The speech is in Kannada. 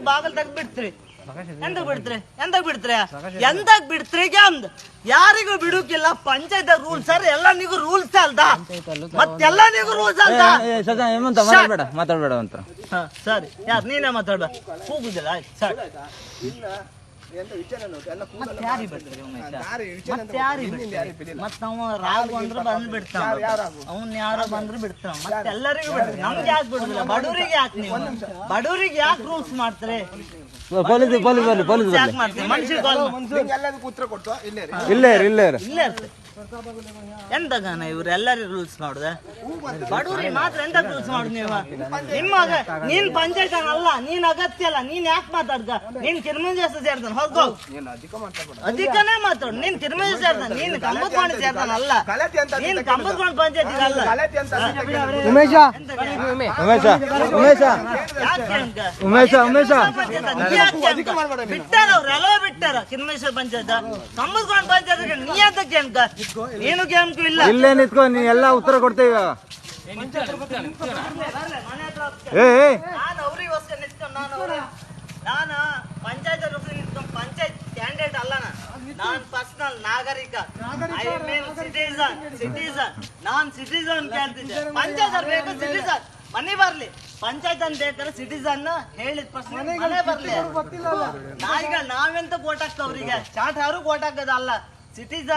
ಬಾಗಲ್ ತೆಗ್ದು ಬಿಡ್ತ್ರಿ ಎಂತಕ್ ಬಿಡ್ತ್ರಿ ಅಂದ್ ಯಾರಿಗೂ ಬಿಡುಕಿಲ್ಲ ಪಂಚಾಯತ್ ರೂಲ್ಸ್ ಎಲ್ಲನಿಗೂ ರೂಲ್ಸ್ ಅಲ್ದ ಮತ್ತೆಲ್ಲನಿಗೂ ರೂಲ್ಸ್ ಅಲ್ದ ಮಾತಾಡ್ಬೇಡ ಅಂತ ಸರಿ ಯಾರು ನೀನೇ ಮಾತಾಡ್ಬೇಡ ಕೂಗುದಿಲ್ಲ ಆಯ್ತು ಸರಿ ಮತ್ತ ಅವ ರಾಗು ಅಂದ್ರೆ ಬಂದ್ ಬಿಡ್ತಾವ ಅವ್ನ್ ಯಾರೋ ಬಂದ್ರು ಬಿಡ್ತಾವ ಮತ್ತೆಲ್ಲರಿಗೂ ಬಿಡ್ರಿ ನಮ್ಗೆ ಯಾಕೆ ಬಿಡುದಿಲ್ಲ ಬಡವರಿಗೆ ಯಾಕೆ ನೀವು ಬಡವರಿಗೆ ಯಾಕೆ ರೂಲ್ಸ್ ಮಾಡ್ತಾರೆ ಯಾಕೆ ಮಾಡ್ತೀವಿ ಮನುಷ್ಯ ಎಂತಾಗನ ಇವ್ರು ಎಲ್ಲರಿಗೂ ರೂಲ್ಸ್ ಮಾಡುದ ಬಡವ್ರಿಗೆ ಮಾತ್ರ ಎಂತ ರೂಲ್ಸ್ ಮಾಡುದು ನೀವು ನಿಮ್ಮಾಗ ನೀನ್ ಪಂಚಾಯತ್ ಅಲ್ಲ ನೀನ್ ಅಗತ್ಯ ಅಲ್ಲ ನೀನ್ ಯಾಕೆ ಮಾತಾಡ್ದ ನೀನ್ ಕಿರ್ಮಂಜ ಸೇರ್ತಾನ ಹೋಗೋ ಅಧಿಕನೇ ಮಾತಾಡು ನೀನ್ ಕಿರ್ಮಂಜ ಸೇರ್ತಾನ ನೀನ್ ಕಂಬತ್ಕೊಂಡು ಸೇರ್ತಾನ ಅಲ್ಲ ನೀನ್ ಕಂಬತ್ಕೊಂಡು ಪಂಚಾಯತ್ ಅಲ್ಲ ಬಿಟ್ಟಾರ ಅವ್ರೆಲ್ಲ ಬಿಟ್ಟಾರ ಕಿರ್ಮೇಶ್ವರ ಪಂಚಾಯತ್ ಕಂಬತ್ಕೊಂಡು ಪಂಚಾಯತ್ ನೀ ಅದಕ್ಕೆ ಅನ್ಕ ನೀನು ಇಲ್ಲ ಇಲ್ಲೇ ನಿಂತ್ಕೊ ನೀ ಎಲ್ಲ ಉತ್ತರ ಕೊಡ್ತೇವೆ ನಾನು ಪಂಚಾಯತ್ ಪಂಚಾಯತ್ ಕ್ಯಾಂಡಿಡೇಟ್ ಅಲ್ಲ ನಾನ್ ಪರ್ಸನಲ್ ನಾಗರಿಕ ಐ ಮೀನ್ ಸಿಟಿಸನ್ ನಾನ್ ಸಿಟಿಸನ್ ಕೇಳ್ತಿದ್ದೆ ಪಂಚಾಯತ್ ಬೇಕು ಸಿಟಿಸನ್ ಮನೆ ಬರ್ಲಿ ಪಂಚಾಯತ್ ಅಂತ ಬೇಕಾದ್ರೆ ಸಿಟಿಸನ್ ಹೇಳಿದ ಪ್ರಶ್ನೆ ಮನೆ ಬರ್ಲಿ ನಾವೀಗ ನಾವೆಂತ ಕೋಟ್ ಹಾಕ್ತ ಅವ್ರಿಗೆ ಚಾಟ್ ಯಾರು ಕೋಟ್ ಹಾಕದಲ್ಲ ಸಿಟಿಸನ್